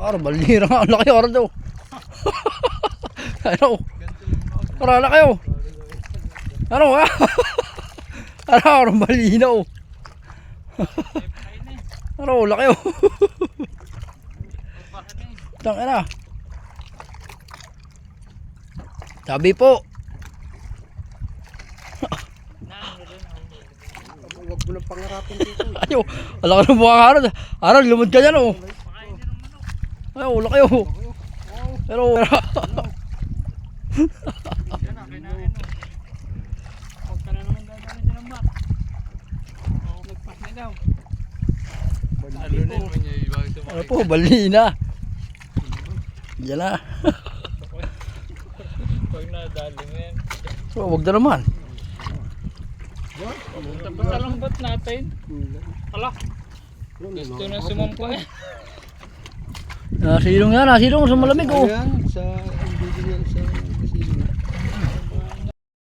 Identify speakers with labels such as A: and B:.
A: balira nga. Ang laki oras daw. Ano? Parala kayo. Ano ha? Ano? Balinaw. Ano? Laki oh. Tangin na. Sabi po.
B: Huwag mo nang pangarapin dito.
A: Ayo, ala ka ng buwang Harold. Harold, lumod ka dyan oh. Ay, wala kayo. Pero,
C: Huwag ka na naman dadaan dyan ang mat. Nagpas na daw.
A: ano po, balina. Yan na.
C: Pag nadali mo yan.
A: So, wag na naman.
C: Tapos alambat natin. Ala. Gusto na sumampa eh.
A: Nasilong yan, nasilong sa malamig oh.
B: Ayan, sa ang bigyan yan sa silong.